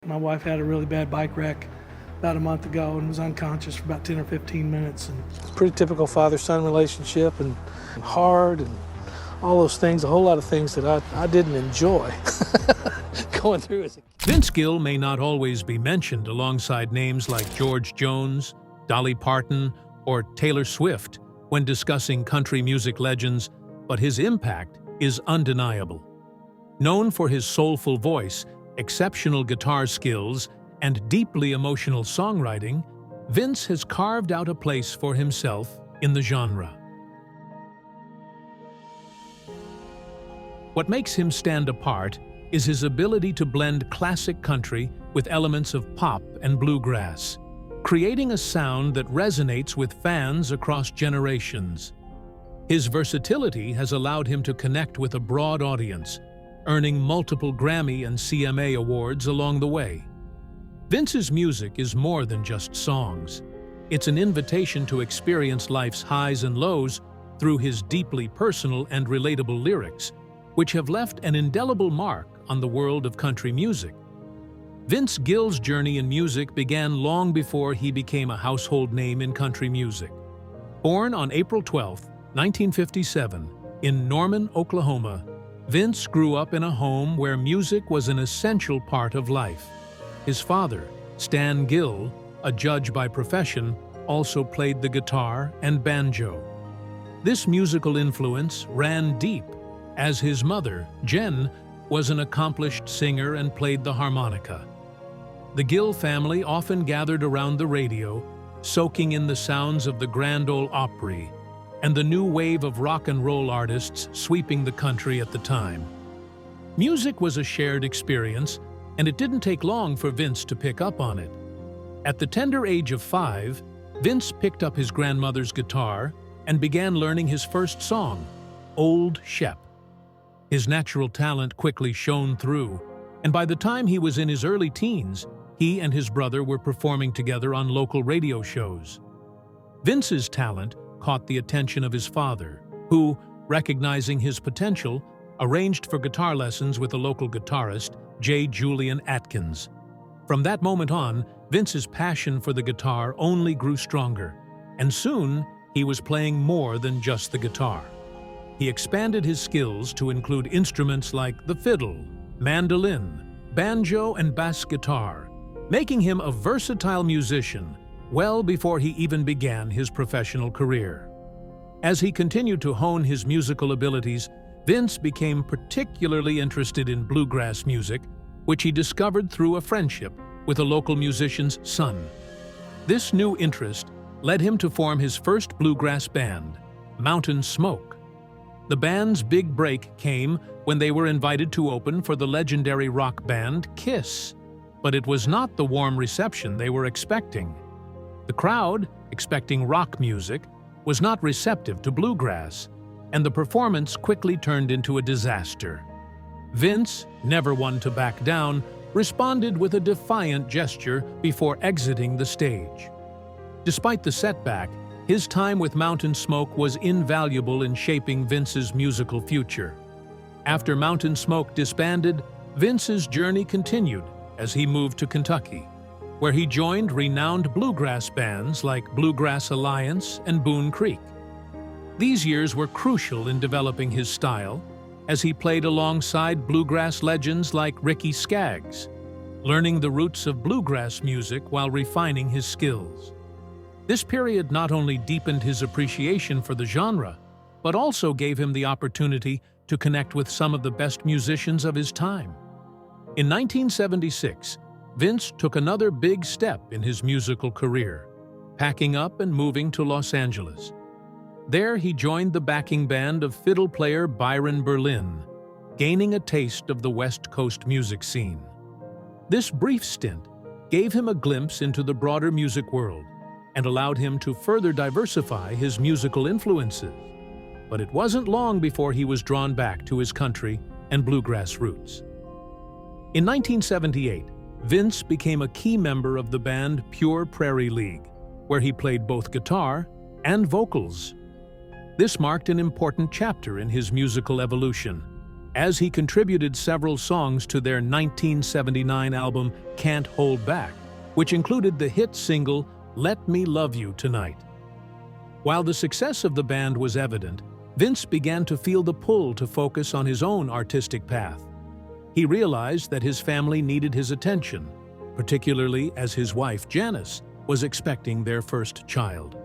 My wife had a really bad bike wreck about a month ago and was unconscious for about 10 or 15 minutes. And pretty typical father-son relationship, and hard, and all those things, a whole lot of things that I didn't enjoy going through as a kid. Vince Gill may not always be mentioned alongside names like George Jones, Dolly Parton, or Taylor Swift when discussing country music legends, but his impact is undeniable. Known for his soulful voice, exceptional guitar skills, and deeply emotional songwriting, Vince has carved out a place for himself in the genre. What makes him stand apart is his ability to blend classic country with elements of pop and bluegrass, creating a sound that resonates with fans across generations. His versatility has allowed him to connect with a broad audience, earning multiple Grammy and CMA awards along the way. Vince's music is more than just songs. It's an invitation to experience life's highs and lows through his deeply personal and relatable lyrics, which have left an indelible mark on the world of country music. Vince Gill's journey in music began long before he became a household name in country music. Born on April 12, 1957, in Norman, Oklahoma, Vince grew up in a home where music was an essential part of life. His father, Stan Gill, a judge by profession, also played the guitar and banjo. This musical influence ran deep, as his mother, Jen, was an accomplished singer and played the harmonica. The Gill family often gathered around the radio, soaking in the sounds of the Grand Ole Opry and the new wave of rock and roll artists sweeping the country at the time. Music was a shared experience, and it didn't take long for Vince to pick up on it. At the tender age of 5, Vince picked up his grandmother's guitar and began learning his first song, Old Shep. His natural talent quickly shone through, and by the time he was in his early teens, he and his brother were performing together on local radio shows. Vince's talent caught the attention of his father, who, recognizing his potential, arranged for guitar lessons with a local guitarist, J. Julian Atkins. From that moment on, Vince's passion for the guitar only grew stronger, and soon he was playing more than just the guitar. He expanded his skills to include instruments like the fiddle, mandolin, banjo, and bass guitar, making him a versatile musician well before he even began his professional career. As he continued to hone his musical abilities, Vince became particularly interested in bluegrass music, which he discovered through a friendship with a local musician's son. This new interest led him to form his first bluegrass band, Mountain Smoke. The band's big break came when they were invited to open for the legendary rock band Kiss, but it was not the warm reception they were expecting. The crowd, expecting rock music, was not receptive to bluegrass, and the performance quickly turned into a disaster. Vince, never one to back down, responded with a defiant gesture before exiting the stage. Despite the setback, his time with Mountain Smoke was invaluable in shaping Vince's musical future. After Mountain Smoke disbanded, Vince's journey continued as he moved to Kentucky, where he joined renowned bluegrass bands like Bluegrass Alliance and Boone Creek. These years were crucial in developing his style, as he played alongside bluegrass legends like Ricky Skaggs, learning the roots of bluegrass music while refining his skills. This period not only deepened his appreciation for the genre, but also gave him the opportunity to connect with some of the best musicians of his time. In 1976, Vince took another big step in his musical career, packing up and moving to Los Angeles. There he joined the backing band of fiddle player Byron Berlin, gaining a taste of the West Coast music scene. This brief stint gave him a glimpse into the broader music world and allowed him to further diversify his musical influences. But it wasn't long before he was drawn back to his country and bluegrass roots. In 1978, Vince became a key member of the band Pure Prairie League, where he played both guitar and vocals. This marked an important chapter in his musical evolution, as he contributed several songs to their 1979 album Can't Hold Back, which included the hit single Let Me Love You Tonight. While the success of the band was evident, Vince began to feel the pull to focus on his own artistic path. He realized that his family needed his attention, particularly as his wife, Janice, was expecting their first child.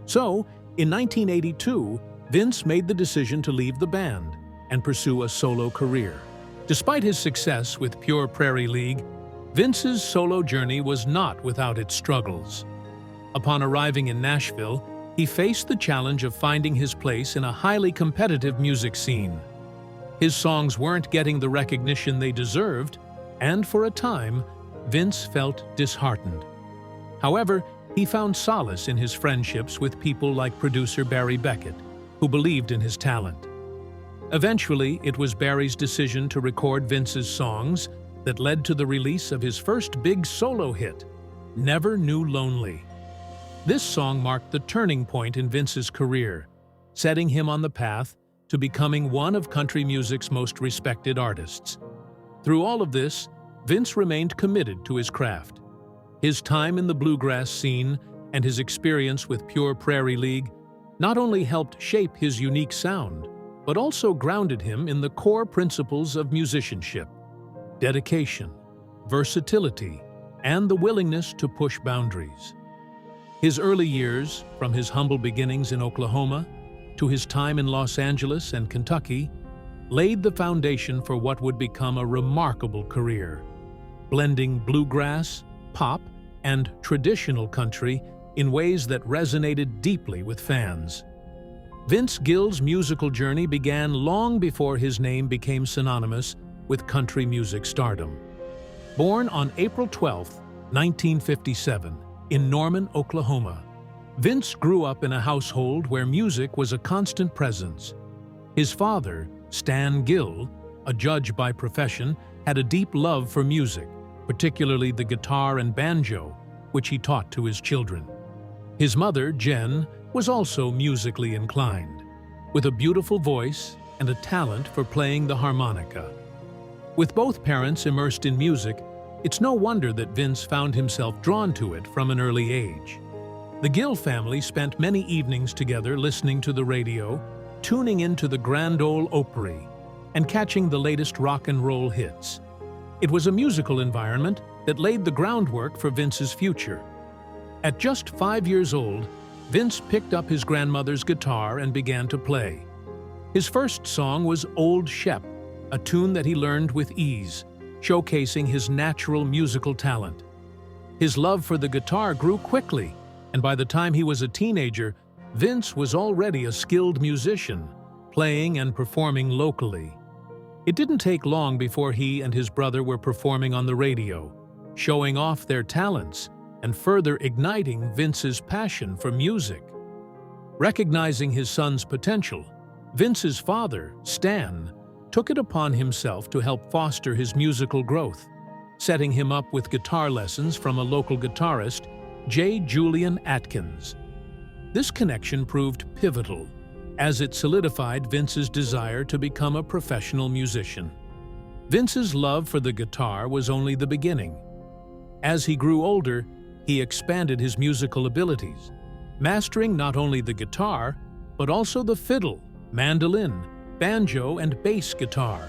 So, in 1982, Vince made the decision to leave the band and pursue a solo career. Despite his success with Pure Prairie League, Vince's solo journey was not without its struggles. Upon arriving in Nashville, he faced the challenge of finding his place in a highly competitive music scene. His songs weren't getting the recognition they deserved, and for a time, Vince felt disheartened. However, he found solace in his friendships with people like producer Barry Beckett, who believed in his talent. Eventually, it was Barry's decision to record Vince's songs that led to the release of his first big solo hit, Never Knew Lonely. This song marked the turning point in Vince's career, setting him on the path to becoming one of country music's most respected artists. Through all of this, Vince remained committed to his craft. His time in the bluegrass scene and his experience with Pure Prairie League not only helped shape his unique sound, but also grounded him in the core principles of musicianship: dedication, versatility, and the willingness to push boundaries. His early years, from his humble beginnings in Oklahoma to his time in Los Angeles and Kentucky, laid the foundation for what would become a remarkable career, blending bluegrass, pop, and traditional country in ways that resonated deeply with fans. Vince Gill's musical journey began long before his name became synonymous with country music stardom. Born on April 12, 1957, in Norman, Oklahoma, Vince grew up in a household where music was a constant presence. His father, Stan Gill, a judge by profession, had a deep love for music, particularly the guitar and banjo, which he taught to his children. His mother, Jen, was also musically inclined, with a beautiful voice and a talent for playing the harmonica. With both parents immersed in music, it's no wonder that Vince found himself drawn to it from an early age. The Gill family spent many evenings together listening to the radio, tuning into the Grand Ole Opry, and catching the latest rock and roll hits. It was a musical environment that laid the groundwork for Vince's future. At just 5 years old, Vince picked up his grandmother's guitar and began to play. His first song was Old Shep, a tune that he learned with ease, showcasing his natural musical talent. His love for the guitar grew quickly, and by the time he was a teenager, Vince was already a skilled musician, playing and performing locally. It didn't take long before he and his brother were performing on the radio, showing off their talents and further igniting Vince's passion for music. Recognizing his son's potential, Vince's father, Stan, took it upon himself to help foster his musical growth, setting him up with guitar lessons from a local guitarist, J. Julian Atkins. This connection proved pivotal, as it solidified Vince's desire to become a professional musician. Vince's love for the guitar was only the beginning. As he grew older, he expanded his musical abilities, mastering not only the guitar, but also the fiddle, mandolin, banjo, and bass guitar.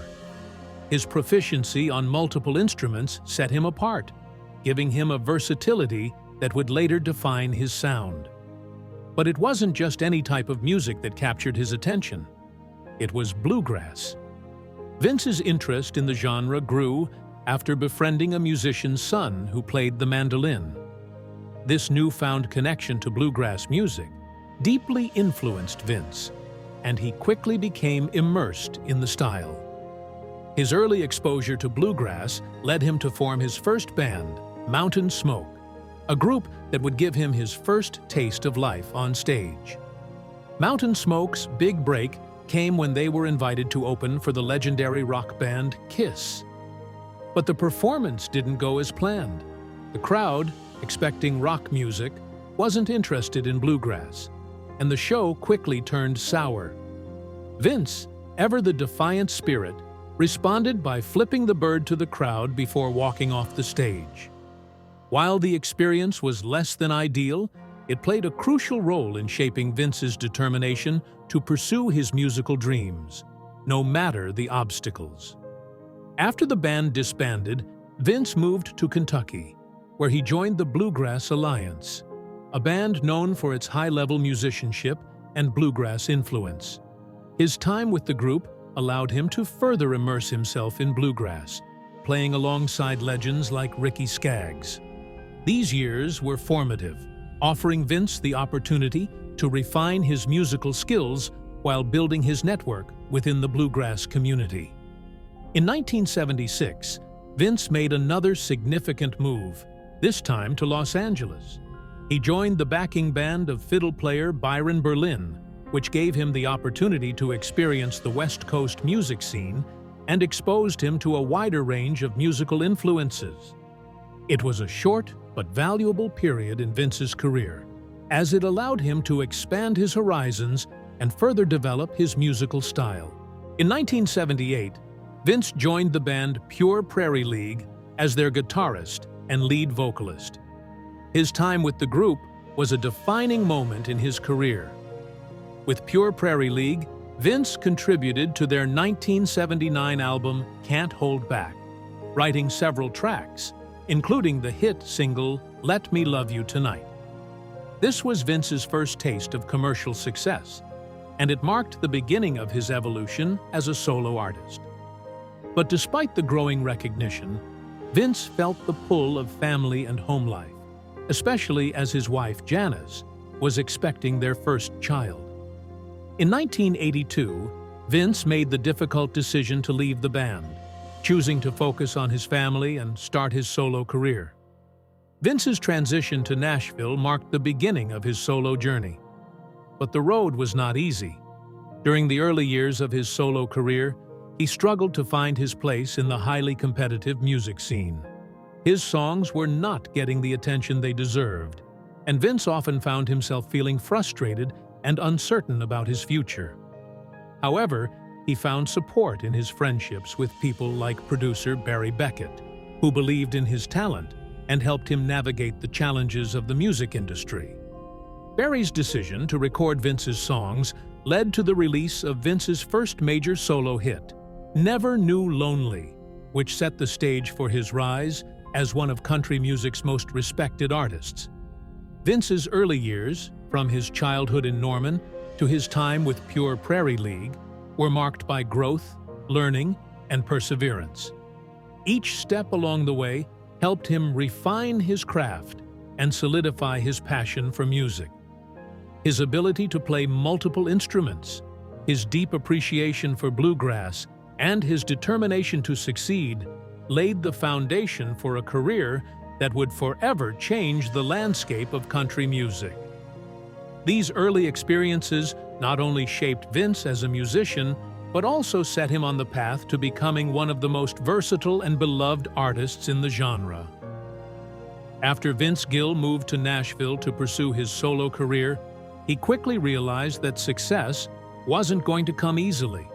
His proficiency on multiple instruments set him apart, giving him a versatility that would later define his sound. But it wasn't just any type of music that captured his attention. It was bluegrass. Vince's interest in the genre grew after befriending a musician's son who played the mandolin. This newfound connection to bluegrass music deeply influenced Vince, and he quickly became immersed in the style. His early exposure to bluegrass led him to form his first band, Mountain Smoke, a group that would give him his first taste of life on stage. Mountain Smoke's big break came when they were invited to open for the legendary rock band Kiss. But the performance didn't go as planned. The crowd, expecting rock music, wasn't interested in bluegrass, and the show quickly turned sour. Vince, ever the defiant spirit, responded by flipping the bird to the crowd before walking off the stage. While the experience was less than ideal, it played a crucial role in shaping Vince's determination to pursue his musical dreams, no matter the obstacles. After the band disbanded, Vince moved to Kentucky, where he joined the Bluegrass Alliance, a band known for its high-level musicianship and bluegrass influence. His time with the group allowed him to further immerse himself in bluegrass, playing alongside legends like Ricky Skaggs. These years were formative, offering Vince the opportunity to refine his musical skills while building his network within the bluegrass community. In 1976, Vince made another significant move, this time to Los Angeles. He joined the backing band of fiddle player Byron Berlin, which gave him the opportunity to experience the West Coast music scene and exposed him to a wider range of musical influences. It was a short but valuable period in Vince's career, as it allowed him to expand his horizons and further develop his musical style. In 1978, Vince joined the band Pure Prairie League as their guitarist and lead vocalist. His time with the group was a defining moment in his career. With Pure Prairie League, Vince contributed to their 1979 album Can't Hold Back, writing several tracks, including the hit single Let Me Love You Tonight. This was Vince's first taste of commercial success, and it marked the beginning of his evolution as a solo artist. But despite the growing recognition, Vince felt the pull of family and home life, especially as his wife Janice was expecting their first child. In 1982, Vince made the difficult decision to leave the band, choosing to focus on his family and start his solo career. Vince's transition to Nashville marked the beginning of his solo journey. But the road was not easy. During the early years of his solo career, he struggled to find his place in the highly competitive music scene. His songs were not getting the attention they deserved, and Vince often found himself feeling frustrated and uncertain about his future. However, he found support in his friendships with people like producer Barry Beckett, who believed in his talent and helped him navigate the challenges of the music industry. Barry's decision to record Vince's songs led to the release of Vince's first major solo hit, Never Knew Lonely, which set the stage for his rise as one of country music's most respected artists. Vince's early years, from his childhood in Norman to his time with Pure Prairie League, were marked by growth, learning, and perseverance. Each step along the way helped him refine his craft and solidify his passion for music. His ability to play multiple instruments, his deep appreciation for bluegrass, and his determination to succeed laid the foundation for a career that would forever change the landscape of country music. These early experiences not only shaped Vince as a musician, but also set him on the path to becoming one of the most versatile and beloved artists in the genre. After Vince Gill moved to Nashville to pursue his solo career, he quickly realized that success wasn't going to come easily.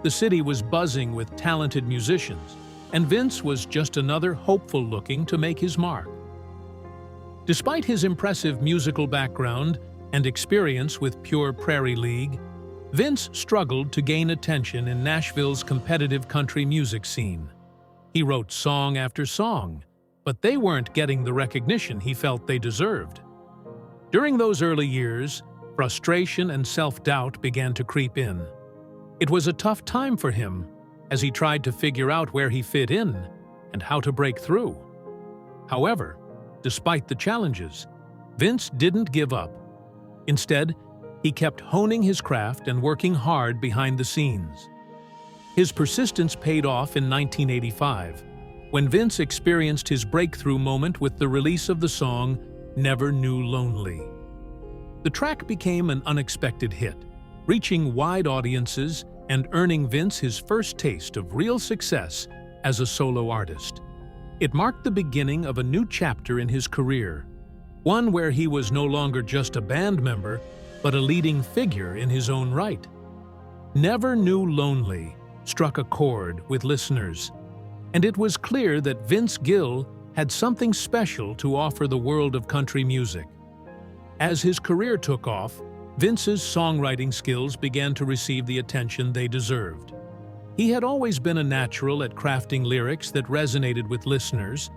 The city was buzzing with talented musicians, and Vince was just another hopeful looking to make his mark. Despite his impressive musical background and experience with Pure Prairie League, Vince struggled to gain attention in Nashville's competitive country music scene. He wrote song after song, but they weren't getting the recognition he felt they deserved. During those early years, frustration and self-doubt began to creep in. It was a tough time for him as he tried to figure out where he fit in and how to break through. However, despite the challenges, Vince didn't give up. Instead, he kept honing his craft and working hard behind the scenes. His persistence paid off in 1985, when Vince experienced his breakthrough moment with the release of the song Never Knew Lonely. The track became an unexpected hit, reaching wide audiences and earning Vince his first taste of real success as a solo artist. It marked the beginning of a new chapter in his career, one where he was no longer just a band member, but a leading figure in his own right. Never Knew Lonely struck a chord with listeners, and it was clear that Vince Gill had something special to offer the world of country music. As his career took off, Vince's songwriting skills began to receive the attention they deserved. He had always been a natural at crafting lyrics that resonated with listeners,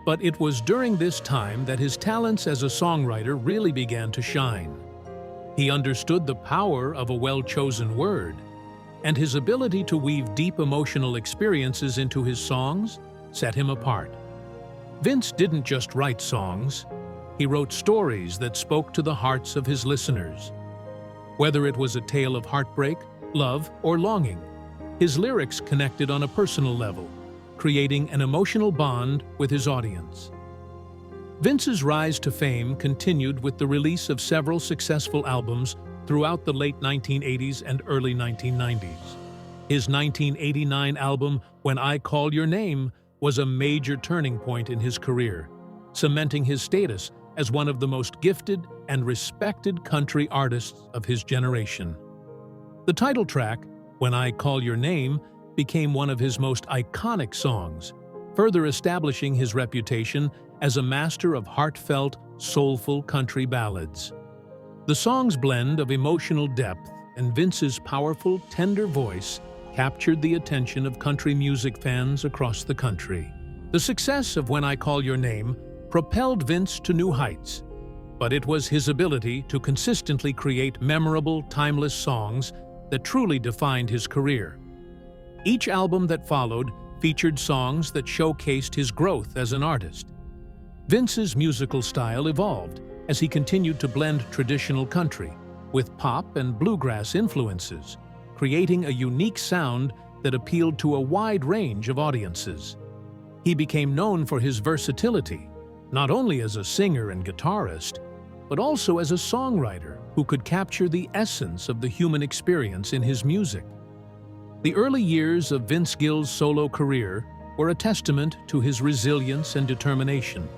but it was during this time that his talents as a songwriter really began to shine. He understood the power of a well-chosen word, and his ability to weave deep emotional experiences into his songs set him apart. Vince didn't just write songs, he wrote stories that spoke to the hearts of his listeners. Whether it was a tale of heartbreak, love, or longing, his lyrics connected on a personal level, creating an emotional bond with his audience. Vince's rise to fame continued with the release of several successful albums throughout the late 1980s and early 1990s. His 1989 album, When I Call Your Name, was a major turning point in his career, cementing his status as one of the most gifted and respected country artists of his generation. The title track, When I Call Your Name, became one of his most iconic songs, further establishing his reputation as a master of heartfelt, soulful country ballads. The song's blend of emotional depth and Vince's powerful, tender voice captured the attention of country music fans across the country. The success of When I Call Your Name propelled Vince to new heights, but it was his ability to consistently create memorable, timeless songs that truly defined his career. Each album that followed featured songs that showcased his growth as an artist. Vince's musical style evolved as he continued to blend traditional country with pop and bluegrass influences, creating a unique sound that appealed to a wide range of audiences. He became known for his versatility, not only as a singer and guitarist, but also as a songwriter who could capture the essence of the human experience in his music. The early years of Vince Gill's solo career were a testament to his resilience and determination.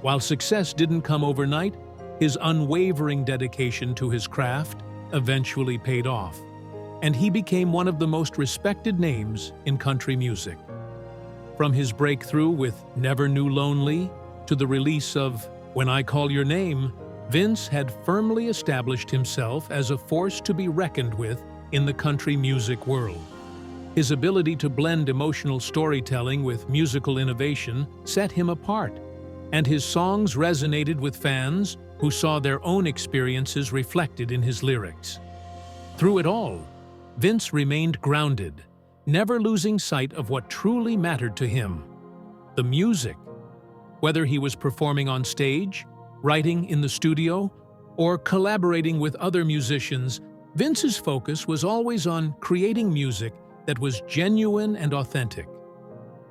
While success didn't come overnight, his unwavering dedication to his craft eventually paid off, and he became one of the most respected names in country music. From his breakthrough with Never Knew Lonely to the release of When I Call Your Name, Vince had firmly established himself as a force to be reckoned with in the country music world. His ability to blend emotional storytelling with musical innovation set him apart, and his songs resonated with fans who saw their own experiences reflected in his lyrics. Through it all, Vince remained grounded, never losing sight of what truly mattered to him: the music. Whether he was performing on stage, writing in the studio, or collaborating with other musicians, Vince's focus was always on creating music that was genuine and authentic.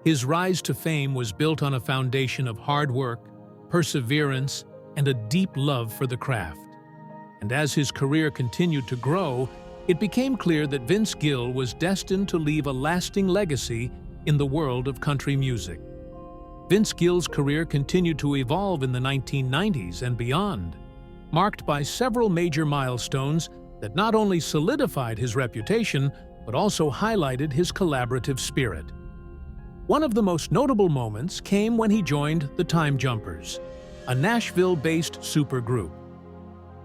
His rise to fame was built on a foundation of hard work, perseverance, and a deep love for the craft. And as his career continued to grow, it became clear that Vince Gill was destined to leave a lasting legacy in the world of country music. Vince Gill's career continued to evolve in the 1990s and beyond, marked by several major milestones that not only solidified his reputation, but also highlighted his collaborative spirit. One of the most notable moments came when he joined the Time Jumpers, a Nashville-based supergroup.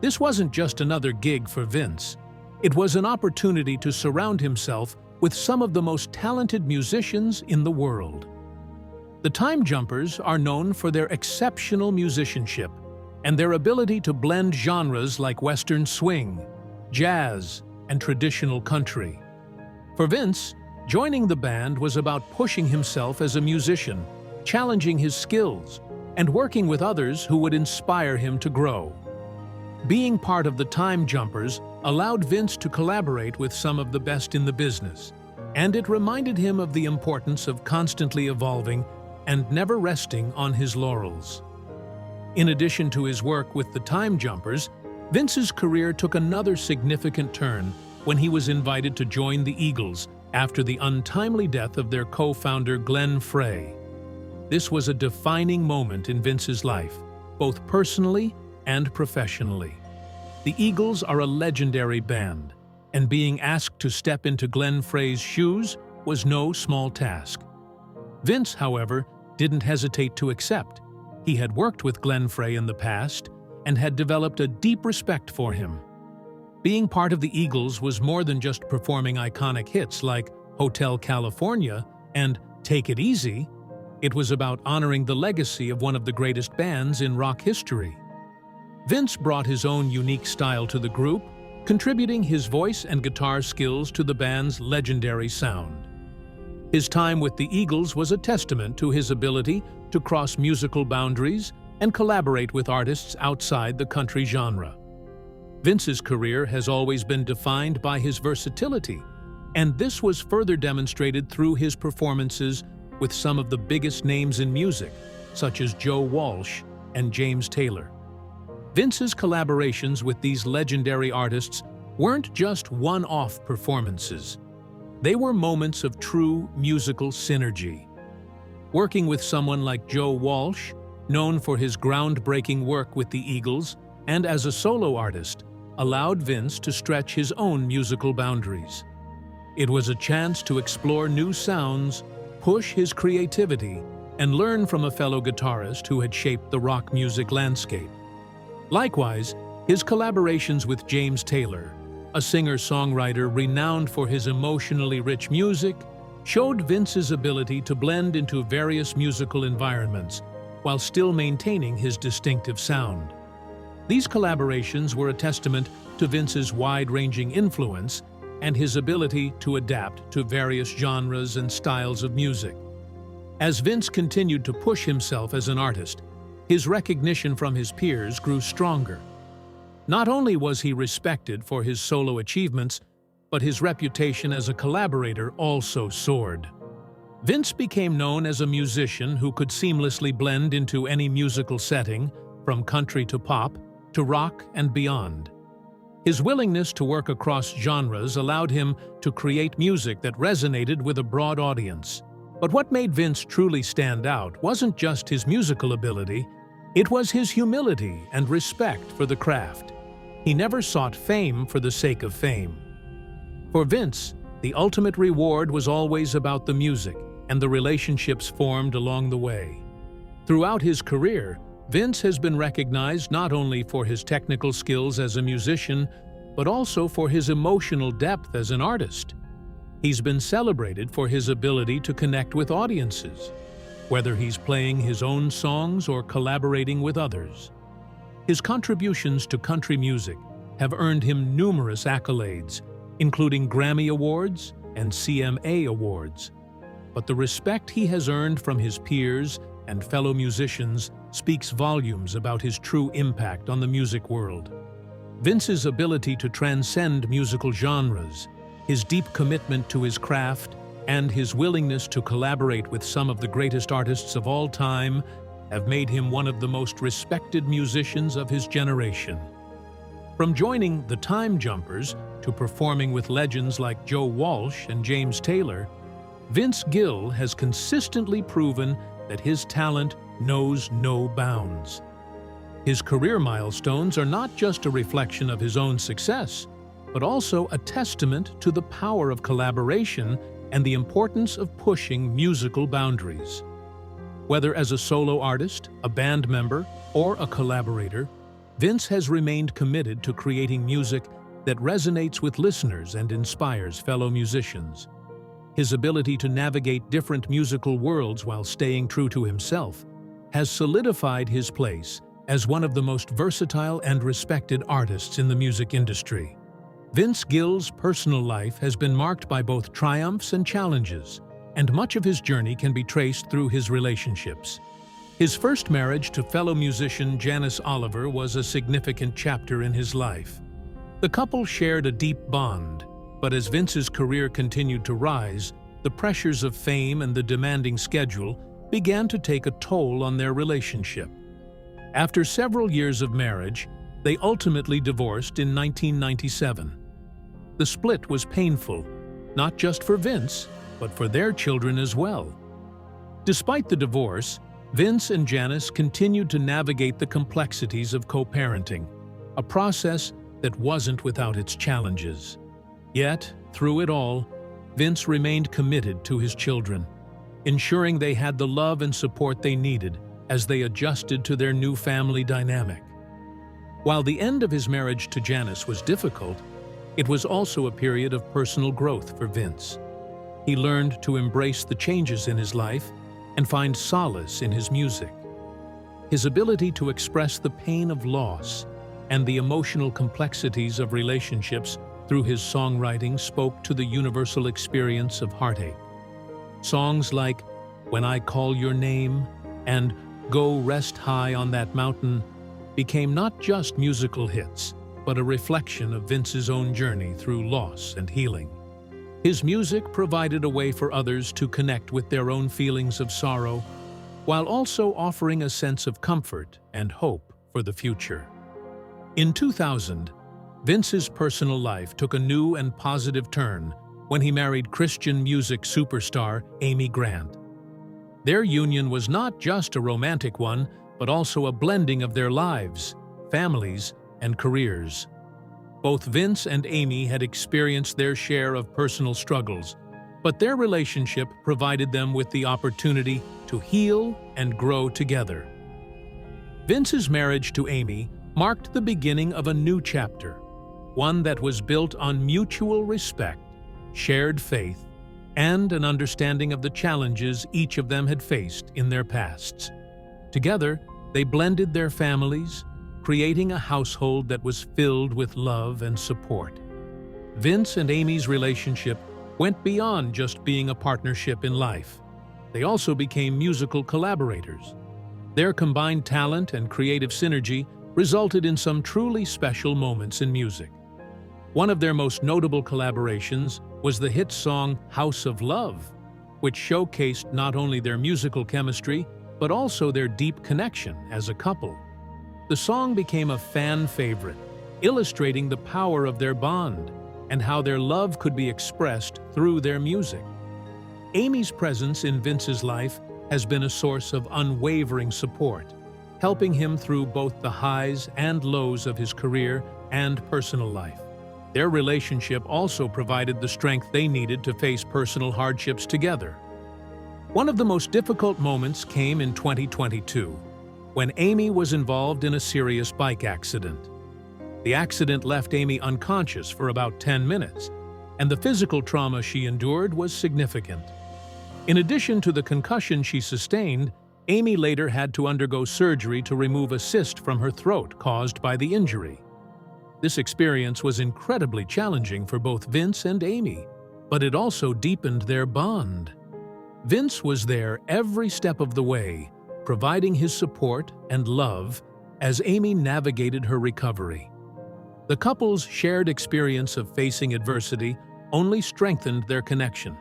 This wasn't just another gig for Vince. It was an opportunity to surround himself with some of the most talented musicians in the world. The Time Jumpers are known for their exceptional musicianship and their ability to blend genres like Western swing, jazz, and traditional country. For Vince, joining the band was about pushing himself as a musician, challenging his skills, and working with others who would inspire him to grow. Being part of the Time Jumpers allowed Vince to collaborate with some of the best in the business, and it reminded him of the importance of constantly evolving and never resting on his laurels. In addition to his work with the Time Jumpers, Vince's career took another significant turn when he was invited to join the Eagles after the untimely death of their co-founder Glenn Frey. This was a defining moment in Vince's life, both personally and professionally. The Eagles are a legendary band, and being asked to step into Glenn Frey's shoes was no small task. Vince, however, didn't hesitate to accept. He had worked with Glenn Frey in the past and had developed a deep respect for him. Being part of the Eagles was more than just performing iconic hits like Hotel California and Take It Easy. It was about honoring the legacy of one of the greatest bands in rock history. Vince brought his own unique style to the group, contributing his voice and guitar skills to the band's legendary sound. His time with the Eagles was a testament to his ability to cross musical boundaries and collaborate with artists outside the country genre. Vince's career has always been defined by his versatility, and this was further demonstrated through his performances with some of the biggest names in music, such as Joe Walsh and James Taylor. Vince's collaborations with these legendary artists weren't just one-off performances. They were moments of true musical synergy. Working with someone like Joe Walsh, known for his groundbreaking work with the Eagles and as a solo artist, allowed Vince to stretch his own musical boundaries. It was a chance to explore new sounds, push his creativity, and learn from a fellow guitarist who had shaped the rock music landscape. Likewise, his collaborations with James Taylor, a singer-songwriter renowned for his emotionally rich music, showed Vince's ability to blend into various musical environments while still maintaining his distinctive sound. These collaborations were a testament to Vince's wide-ranging influence and his ability to adapt to various genres and styles of music. As Vince continued to push himself as an artist, his recognition from his peers grew stronger. Not only was he respected for his solo achievements, but his reputation as a collaborator also soared. Vince became known as a musician who could seamlessly blend into any musical setting, from country to pop, to rock and beyond. His willingness to work across genres allowed him to create music that resonated with a broad audience. But what made Vince truly stand out wasn't just his musical ability, it was his humility and respect for the craft. He never sought fame for the sake of fame. For Vince, the ultimate reward was always about the music and the relationships formed along the way. Throughout his career, Vince has been recognized not only for his technical skills as a musician, but also for his emotional depth as an artist. He's been celebrated for his ability to connect with audiences, whether he's playing his own songs or collaborating with others. His contributions to country music have earned him numerous accolades, including Grammy Awards and CMA Awards. But the respect he has earned from his peers and fellow musicians speaks volumes about his true impact on the music world. Vince's ability to transcend musical genres, his deep commitment to his craft, and his willingness to collaborate with some of the greatest artists of all time have made him one of the most respected musicians of his generation. From joining the Time Jumpers to performing with legends like Joe Walsh and James Taylor, Vince Gill has consistently proven that his talent knows no bounds. His career milestones are not just a reflection of his own success, but also a testament to the power of collaboration and the importance of pushing musical boundaries. Whether as a solo artist, a band member, or a collaborator, Vince has remained committed to creating music that resonates with listeners and inspires fellow musicians. His ability to navigate different musical worlds while staying true to himself has solidified his place as one of the most versatile and respected artists in the music industry. Vince Gill's personal life has been marked by both triumphs and challenges, and much of his journey can be traced through his relationships. His first marriage to fellow musician Janice Oliver was a significant chapter in his life. The couple shared a deep bond, but as Vince's career continued to rise, the pressures of fame and the demanding schedule began to take a toll on their relationship. After several years of marriage, they ultimately divorced in 1997. The split was painful, not just for Vince, but for their children as well. Despite the divorce, Vince and Janice continued to navigate the complexities of co-parenting, a process that wasn't without its challenges. Yet, through it all, Vince remained committed to his children, ensuring they had the love and support they needed as they adjusted to their new family dynamic. While the end of his marriage to Janice was difficult, it was also a period of personal growth for Vince. He learned to embrace the changes in his life and find solace in his music. His ability to express the pain of loss and the emotional complexities of relationships through his songwriting spoke to the universal experience of heartache. Songs like "When I Call Your Name" and "Go Rest High on That Mountain" became not just musical hits, but a reflection of Vince's own journey through loss and healing. His music provided a way for others to connect with their own feelings of sorrow, while also offering a sense of comfort and hope for the future. In 2000, Vince's personal life took a new and positive turn when he married Christian music superstar Amy Grant. Their union was not just a romantic one, but also a blending of their lives, families, and careers. Both Vince and Amy had experienced their share of personal struggles, but their relationship provided them with the opportunity to heal and grow together. Vince's marriage to Amy marked the beginning of a new chapter, one that was built on mutual respect, shared faith, and an understanding of the challenges each of them had faced in their pasts. Together, they blended their families, creating a household that was filled with love and support. Vince and Amy's relationship went beyond just being a partnership in life. They also became musical collaborators. Their combined talent and creative synergy resulted in some truly special moments in music. One of their most notable collaborations was the hit song "House of Love," which showcased not only their musical chemistry, but also their deep connection as a couple. The song became a fan favorite, illustrating the power of their bond and how their love could be expressed through their music. Amy's presence in Vince's life has been a source of unwavering support, helping him through both the highs and lows of his career and personal life. Their relationship also provided the strength they needed to face personal hardships together. One of the most difficult moments came in 2022, when Amy was involved in a serious bike accident. The accident left Amy unconscious for about 10 minutes, and the physical trauma she endured was significant. In addition to the concussion she sustained, Amy later had to undergo surgery to remove a cyst from her throat caused by the injury. This experience was incredibly challenging for both Vince and Amy, but it also deepened their bond. Vince was there every step of the way, providing his support and love as Amy navigated her recovery. The couple's shared experience of facing adversity only strengthened their connection,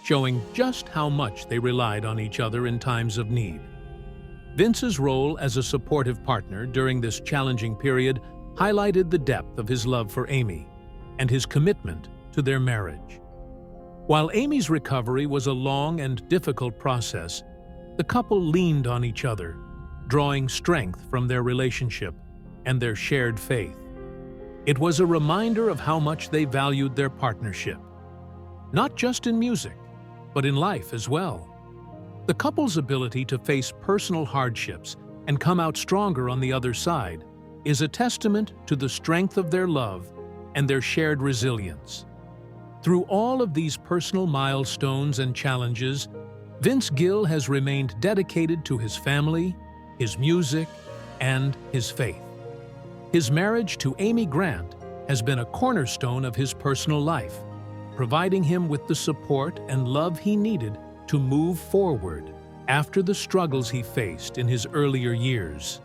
showing just how much they relied on each other in times of need. Vince's role as a supportive partner during this challenging period highlighted the depth of his love for Amy and his commitment to their marriage. While Amy's recovery was a long and difficult process, the couple leaned on each other, drawing strength from their relationship and their shared faith. It was a reminder of how much they valued their partnership, not just in music, but in life as well. The couple's ability to face personal hardships and come out stronger on the other side is a testament to the strength of their love and their shared resilience. Through all of these personal milestones and challenges, Vince Gill has remained dedicated to his family, his music, and his faith. His marriage to Amy Grant has been a cornerstone of his personal life, providing him with the support and love he needed to move forward after the struggles he faced in his earlier years.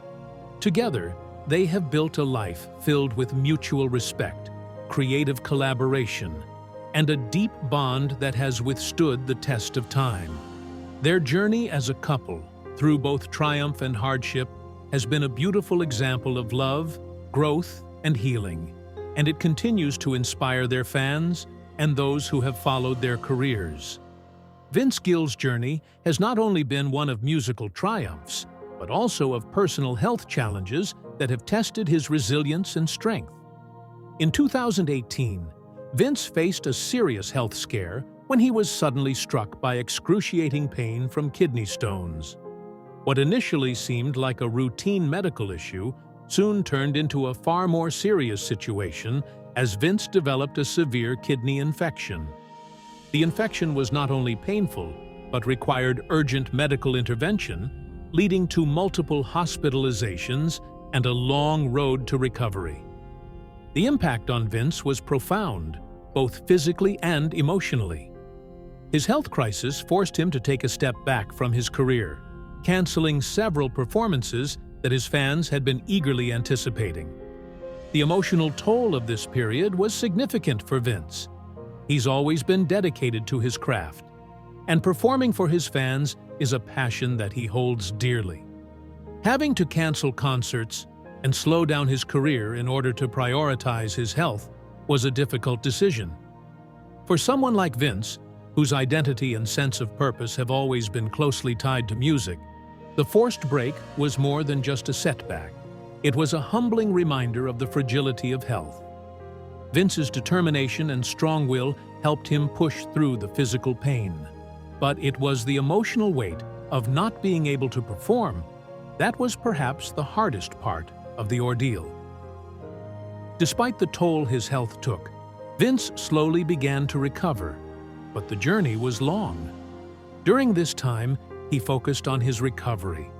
Together, they have built a life filled with mutual respect, creative collaboration, and a deep bond that has withstood the test of time. Their journey as a couple, through both triumph and hardship, has been a beautiful example of love, growth, and healing, and it continues to inspire their fans and those who have followed their careers. Vince Gill's journey has not only been one of musical triumphs, but also of personal health challenges that have tested his resilience and strength. In 2018, Vince faced a serious health scare when he was suddenly struck by excruciating pain from kidney stones. What initially seemed like a routine medical issue soon turned into a far more serious situation as Vince developed a severe kidney infection. The infection was not only painful, but required urgent medical intervention, leading to multiple hospitalizations and a long road to recovery. The impact on Vince was profound, both physically and emotionally. His health crisis forced him to take a step back from his career, canceling several performances that his fans had been eagerly anticipating. The emotional toll of this period was significant for Vince. He's always been dedicated to his craft, and performing for his fans is a passion that he holds dearly. Having to cancel concerts and slow down his career in order to prioritize his health was a difficult decision. For someone like Vince, whose identity and sense of purpose have always been closely tied to music, the forced break was more than just a setback. It was a humbling reminder of the fragility of health. Vince's determination and strong will helped him push through the physical pain. But it was the emotional weight of not being able to perform that was perhaps the hardest part of the ordeal. Despite the toll his health took, Vince slowly began to recover, but the journey was long. During this time, he focused on his recovery,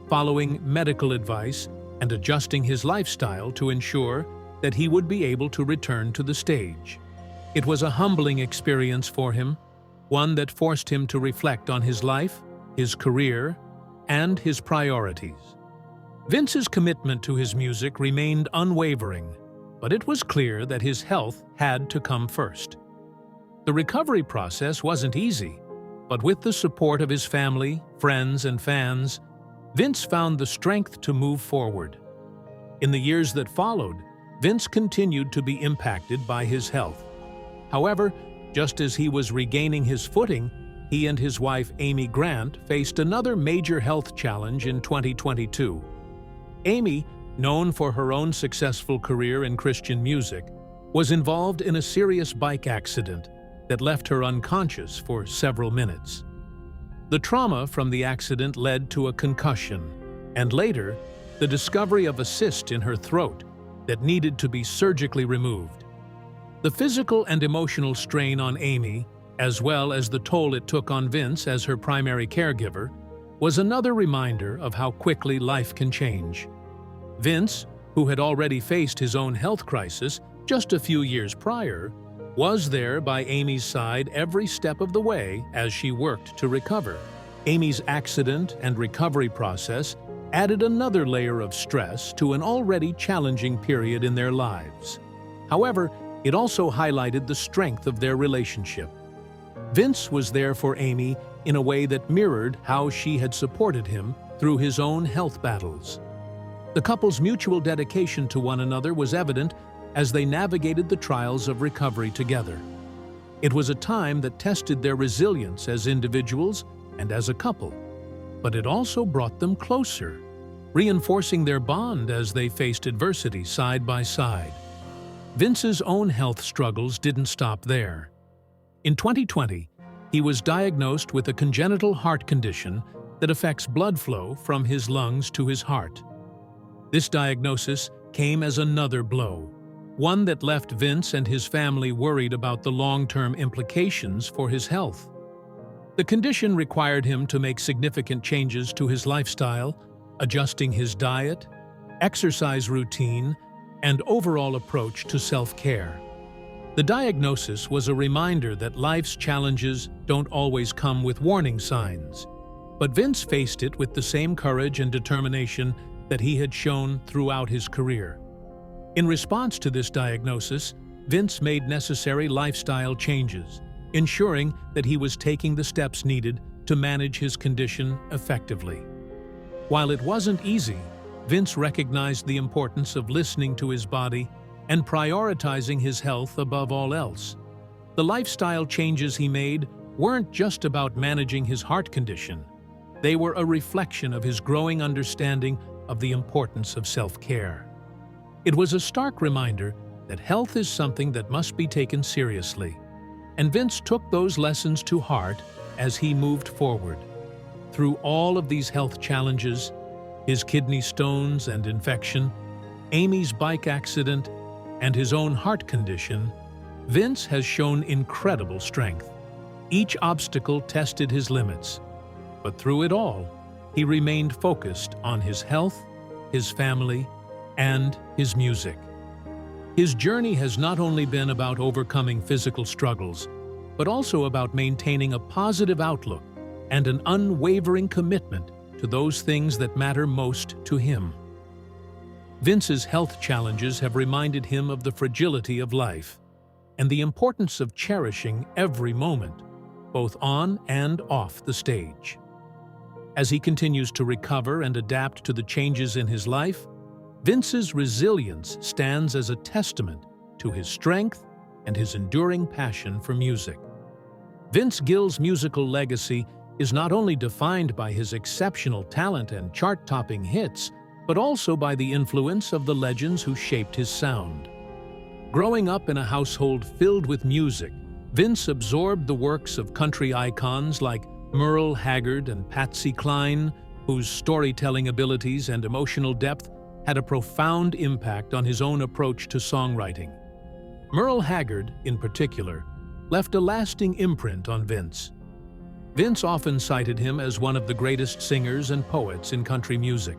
following medical advice and adjusting his lifestyle to ensure that he would be able to return to the stage. It was a humbling experience for him, one that forced him to reflect on his life, his career, and his priorities. Vince's commitment to his music remained unwavering, but it was clear that his health had to come first. The recovery process wasn't easy, but with the support of his family, friends, and fans, Vince found the strength to move forward. In the years that followed, Vince continued to be impacted by his health. However, just as he was regaining his footing, he and his wife Amy Grant faced another major health challenge in 2022. Amy, known for her own successful career in Christian music, was involved in a serious bike accident that left her unconscious for several minutes. The trauma from the accident led to a concussion, and later, the discovery of a cyst in her throat that needed to be surgically removed. The physical and emotional strain on Amy, as well as the toll it took on Vince as her primary caregiver, was another reminder of how quickly life can change. Vince, who had already faced his own health crisis just a few years prior, was there by Amy's side every step of the way as she worked to recover. Amy's accident and recovery process added another layer of stress to an already challenging period in their lives. However, it also highlighted the strength of their relationship. Vince was there for Amy in a way that mirrored how she had supported him through his own health battles. The couple's mutual dedication to one another was evident as they navigated the trials of recovery together. It was a time that tested their resilience as individuals and as a couple, but it also brought them closer, reinforcing their bond as they faced adversity side by side. Vince's own health struggles didn't stop there. In 2020, he was diagnosed with a congenital heart condition that affects blood flow from his lungs to his heart. This diagnosis came as another blow, one that left Vince and his family worried about the long-term implications for his health. The condition required him to make significant changes to his lifestyle, adjusting his diet, exercise routine, and overall approach to self-care. The diagnosis was a reminder that life's challenges don't always come with warning signs, but Vince faced it with the same courage and determination that he had shown throughout his career. In response to this diagnosis, Vince made necessary lifestyle changes, ensuring that he was taking the steps needed to manage his condition effectively. While it wasn't easy, Vince recognized the importance of listening to his body and prioritizing his health above all else. The lifestyle changes he made weren't just about managing his heart condition. They were a reflection of his growing understanding of the importance of self-care. It was a stark reminder that health is something that must be taken seriously, and Vince took those lessons to heart as he moved forward. Through all of these health challenges, his kidney stones and infection, Amy's bike accident, and his own heart condition, Vince has shown incredible strength. Each obstacle tested his limits, but through it all, he remained focused on his health, his family, and his music. His journey has not only been about overcoming physical struggles, but also about maintaining a positive outlook and an unwavering commitment to those things that matter most to him. Vince's health challenges have reminded him of the fragility of life and the importance of cherishing every moment, both on and off the stage. As he continues to recover and adapt to the changes in his life, Vince's resilience stands as a testament to his strength and his enduring passion for music. Vince Gill's musical legacy is not only defined by his exceptional talent and chart-topping hits, but also by the influence of the legends who shaped his sound. Growing up in a household filled with music, Vince absorbed the works of country icons like Merle Haggard and Patsy Cline, whose storytelling abilities and emotional depth had a profound impact on his own approach to songwriting. Merle Haggard, in particular, left a lasting imprint on Vince. Vince often cited him as one of the greatest singers and poets in country music,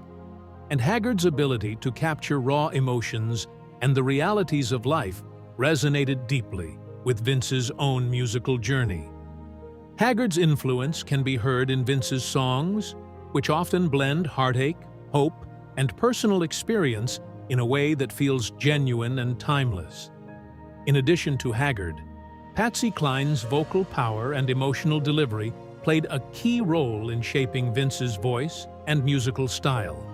and Haggard's ability to capture raw emotions and the realities of life resonated deeply with Vince's own musical journey. Haggard's influence can be heard in Vince's songs, which often blend heartache, hope, and personal experience in a way that feels genuine and timeless. In addition to Haggard, Patsy Cline's vocal power and emotional delivery played a key role in shaping Vince's voice and musical style.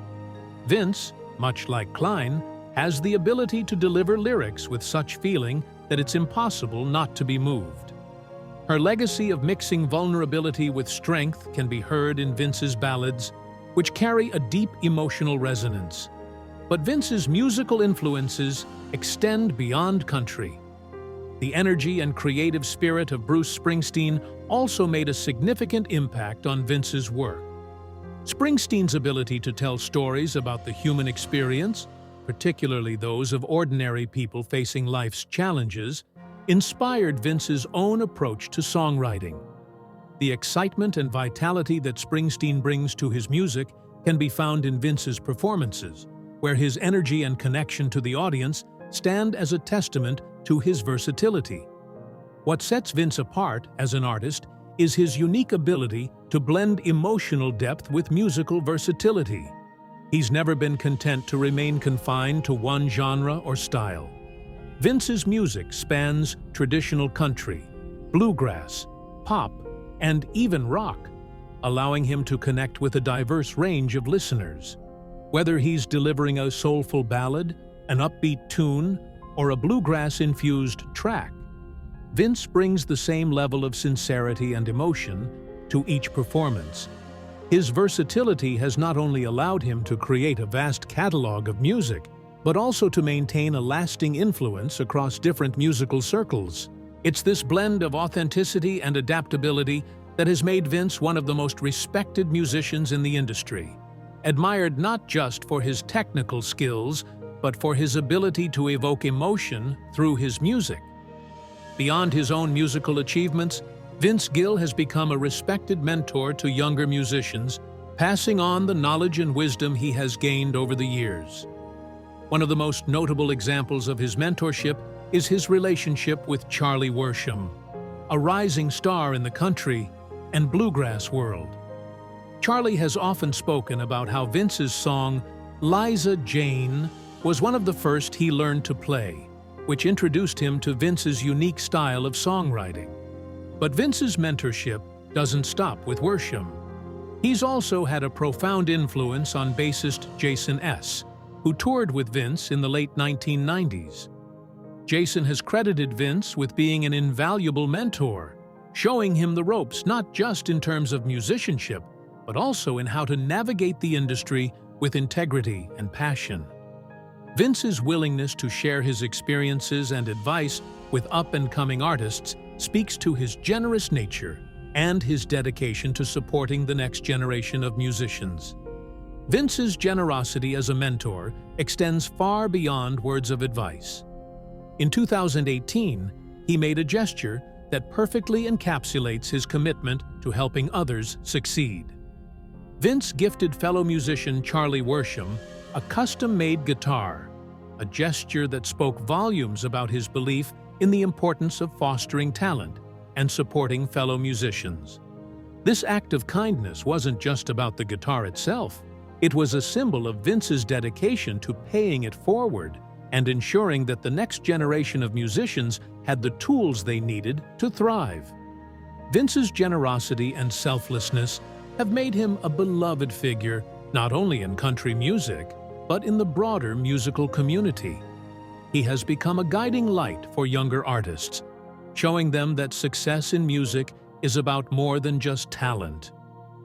Vince, much like Cline, has the ability to deliver lyrics with such feeling that it's impossible not to be moved. Her legacy of mixing vulnerability with strength can be heard in Vince's ballads, which carry a deep emotional resonance. But Vince's musical influences extend beyond country. The energy and creative spirit of Bruce Springsteen also made a significant impact on Vince's work. Springsteen's ability to tell stories about the human experience, particularly those of ordinary people facing life's challenges, inspired Vince's own approach to songwriting. The excitement and vitality that Springsteen brings to his music can be found in Vince's performances, where his energy and connection to the audience stand as a testament to his versatility. What sets Vince apart as an artist is his unique ability to blend emotional depth with musical versatility. He's never been content to remain confined to one genre or style. Vince's music spans traditional country, bluegrass, pop, and even rock, allowing him to connect with a diverse range of listeners. Whether he's delivering a soulful ballad, an upbeat tune, or a bluegrass-infused track, Vince brings the same level of sincerity and emotion to each performance. His versatility has not only allowed him to create a vast catalog of music, but also to maintain a lasting influence across different musical circles. It's this blend of authenticity and adaptability that has made Vince one of the most respected musicians in the industry, admired not just for his technical skills, but for his ability to evoke emotion through his music. Beyond his own musical achievements, Vince Gill has become a respected mentor to younger musicians, passing on the knowledge and wisdom he has gained over the years. One of the most notable examples of his mentorship is his relationship with Charlie Worsham, a rising star in the country and bluegrass world. Charlie has often spoken about how Vince's song, Liza Jane, was one of the first he learned to play, which introduced him to Vince's unique style of songwriting. But Vince's mentorship doesn't stop with Worsham. He's also had a profound influence on bassist Jason S., who toured with Vince in the late 1990s. Jason has credited Vince with being an invaluable mentor, showing him the ropes not just in terms of musicianship, but also in how to navigate the industry with integrity and passion. Vince's willingness to share his experiences and advice with up-and-coming artists speaks to his generous nature and his dedication to supporting the next generation of musicians. Vince's generosity as a mentor extends far beyond words of advice. In 2018, he made a gesture that perfectly encapsulates his commitment to helping others succeed. Vince gifted fellow musician Charlie Worsham a custom-made guitar, a gesture that spoke volumes about his belief in the importance of fostering talent and supporting fellow musicians. This act of kindness wasn't just about the guitar itself. It was a symbol of Vince's dedication to paying it forward and ensuring that the next generation of musicians had the tools they needed to thrive. Vince's generosity and selflessness have made him a beloved figure not only in country music, but in the broader musical community. He has become a guiding light for younger artists, showing them that success in music is about more than just talent.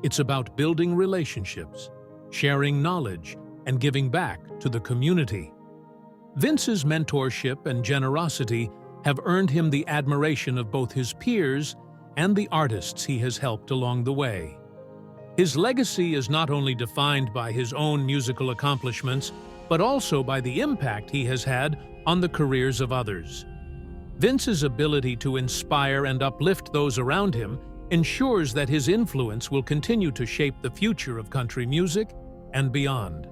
It's about building relationships, sharing knowledge, and giving back to the community. Vince's mentorship and generosity have earned him the admiration of both his peers and the artists he has helped along the way. His legacy is not only defined by his own musical accomplishments, but also by the impact he has had on the careers of others. Vince's ability to inspire and uplift those around him ensures that his influence will continue to shape the future of country music and beyond.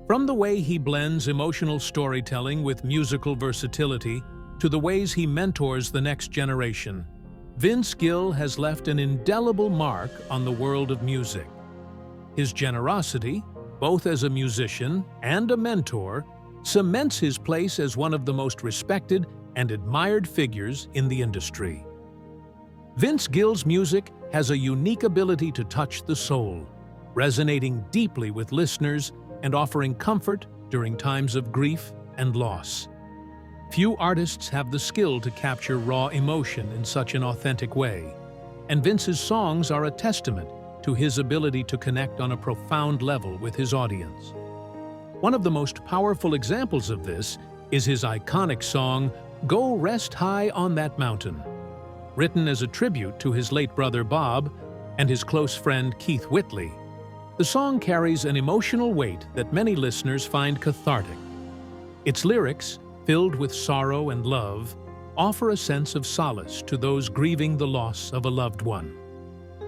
From the way he blends emotional storytelling with musical versatility to the ways he mentors the next generation, Vince Gill has left an indelible mark on the world of music. His generosity, both as a musician and a mentor, cements his place as one of the most respected and admired figures in the industry. Vince Gill's music has a unique ability to touch the soul, resonating deeply with listeners and offering comfort during times of grief and loss. Few artists have the skill to capture raw emotion in such an authentic way, and Vince's songs are a testament to his ability to connect on a profound level with his audience. One of the most powerful examples of this is his iconic song, "Go Rest High on That Mountain." Written as a tribute to his late brother Bob and his close friend Keith Whitley, the song carries an emotional weight that many listeners find cathartic. Its lyrics, filled with sorrow and love, offer a sense of solace to those grieving the loss of a loved one.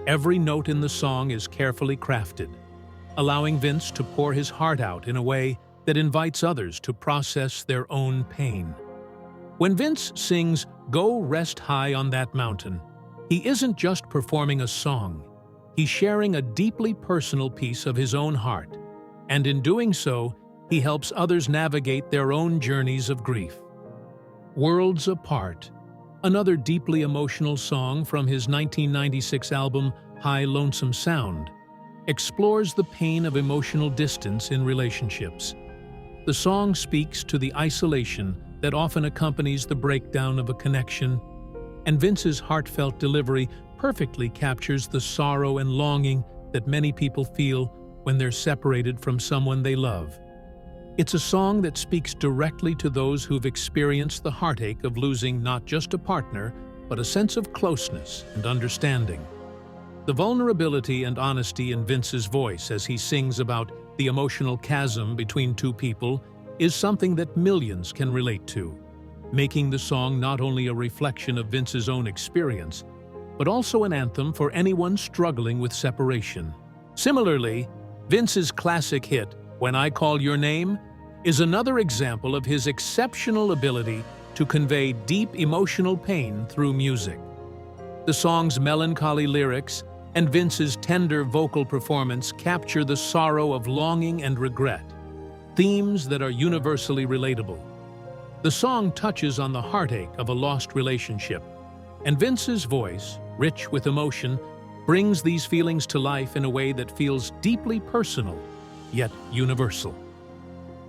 Every note in the song is carefully crafted, allowing Vince to pour his heart out in a way that invites others to process their own pain. When Vince sings "Go Rest High on That Mountain," he isn't just performing a song, he's sharing a deeply personal piece of his own heart, and in doing so, he helps others navigate their own journeys of grief. "Worlds Apart," another deeply emotional song from his 1996 album High Lonesome Sound, explores the pain of emotional distance in relationships. The song speaks to the isolation that often accompanies the breakdown of a connection, and Vince's heartfelt delivery perfectly captures the sorrow and longing that many people feel when they're separated from someone they love. It's a song that speaks directly to those who've experienced the heartache of losing not just a partner, but a sense of closeness and understanding. The vulnerability and honesty in Vince's voice as he sings about the emotional chasm between two people is something that millions can relate to, making the song not only a reflection of Vince's own experience, but also an anthem for anyone struggling with separation. Similarly, Vince's classic hit, "When I Call Your Name," is another example of his exceptional ability to convey deep emotional pain through music. The song's melancholy lyrics and Vince's tender vocal performance capture the sorrow of longing and regret, themes that are universally relatable. The song touches on the heartache of a lost relationship, and Vince's voice, rich with emotion, brings these feelings to life in a way that feels deeply personal, yet universal.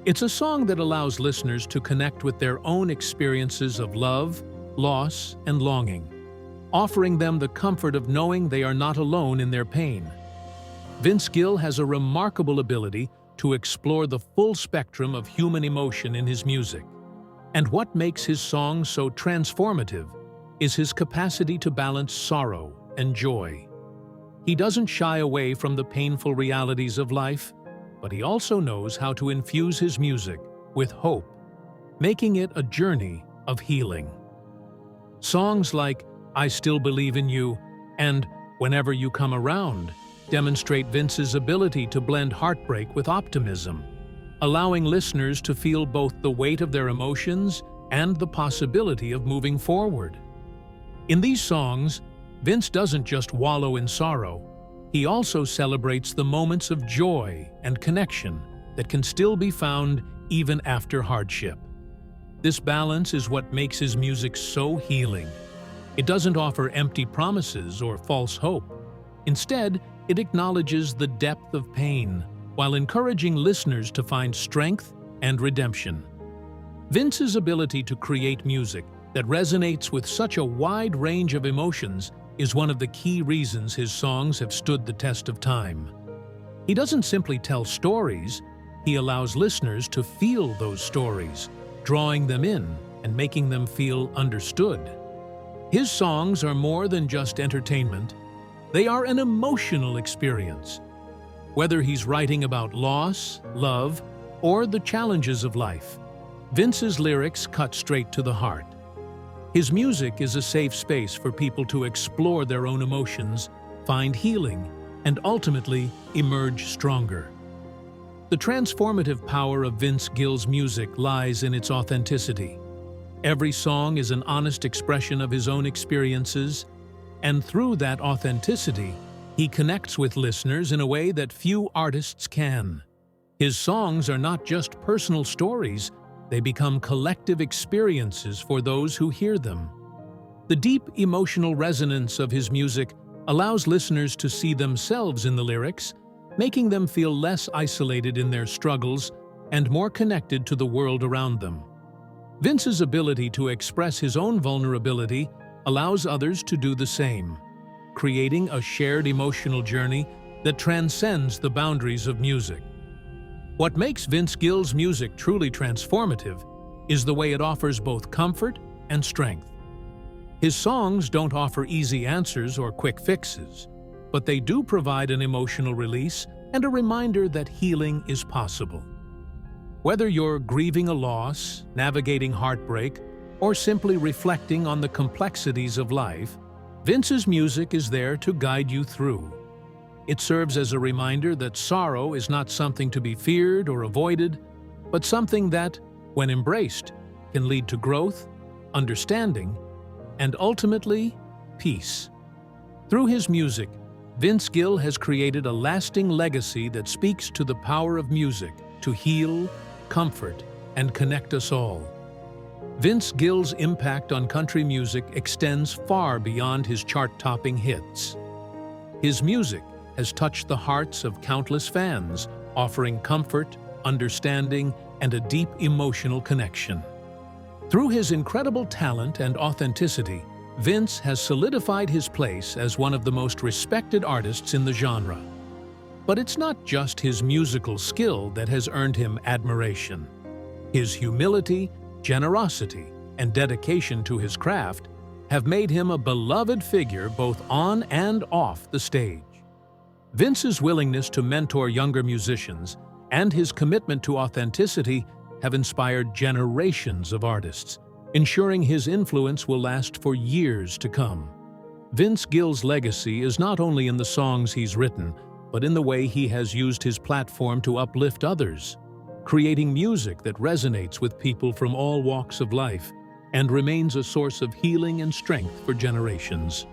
It's a song that allows listeners to connect with their own experiences of love, loss, and longing, offering them the comfort of knowing they are not alone in their pain. Vince Gill has a remarkable ability to explore the full spectrum of human emotion in his music. And what makes his songs so transformative is his capacity to balance sorrow and joy. He doesn't shy away from the painful realities of life, but he also knows how to infuse his music with hope, making it a journey of healing. Songs like "I Still Believe in You" and "Whenever You Come Around" demonstrate Vince's ability to blend heartbreak with optimism, allowing listeners to feel both the weight of their emotions and the possibility of moving forward. In these songs, Vince doesn't just wallow in sorrow, he also celebrates the moments of joy and connection that can still be found even after hardship. This balance is what makes his music so healing. It doesn't offer empty promises or false hope. Instead, it acknowledges the depth of pain while encouraging listeners to find strength and redemption. Vince's ability to create music that resonates with such a wide range of emotions is one of the key reasons his songs have stood the test of time. He doesn't simply tell stories, he allows listeners to feel those stories, drawing them in and making them feel understood. His songs are more than just entertainment, they are an emotional experience. Whether he's writing about loss, love, or the challenges of life, Vince's lyrics cut straight to the heart. His music is a safe space for people to explore their own emotions, find healing, and ultimately emerge stronger. The transformative power of Vince Gill's music lies in its authenticity. Every song is an honest expression of his own experiences, and through that authenticity, he connects with listeners in a way that few artists can. His songs are not just personal stories, they become collective experiences for those who hear them. The deep emotional resonance of his music allows listeners to see themselves in the lyrics, making them feel less isolated in their struggles and more connected to the world around them. Vince's ability to express his own vulnerability allows others to do the same, creating a shared emotional journey that transcends the boundaries of music. What makes Vince Gill's music truly transformative is the way it offers both comfort and strength. His songs don't offer easy answers or quick fixes, but they do provide an emotional release and a reminder that healing is possible. Whether you're grieving a loss, navigating heartbreak, or simply reflecting on the complexities of life, Vince's music is there to guide you through. It serves as a reminder that sorrow is not something to be feared or avoided, but something that, when embraced, can lead to growth, understanding, and ultimately, peace. Through his music, Vince Gill has created a lasting legacy that speaks to the power of music to heal, comfort, and connect us all. Vince Gill's impact on country music extends far beyond his chart-topping hits. His music has touched the hearts of countless fans, offering comfort, understanding, and a deep emotional connection. Through his incredible talent and authenticity, Vince has solidified his place as one of the most respected artists in the genre. But it's not just his musical skill that has earned him admiration. His humility, generosity, and dedication to his craft have made him a beloved figure both on and off the stage. Vince's willingness to mentor younger musicians and his commitment to authenticity have inspired generations of artists, ensuring his influence will last for years to come. Vince Gill's legacy is not only in the songs he's written, but in the way he has used his platform to uplift others, creating music that resonates with people from all walks of life and remains a source of healing and strength for generations.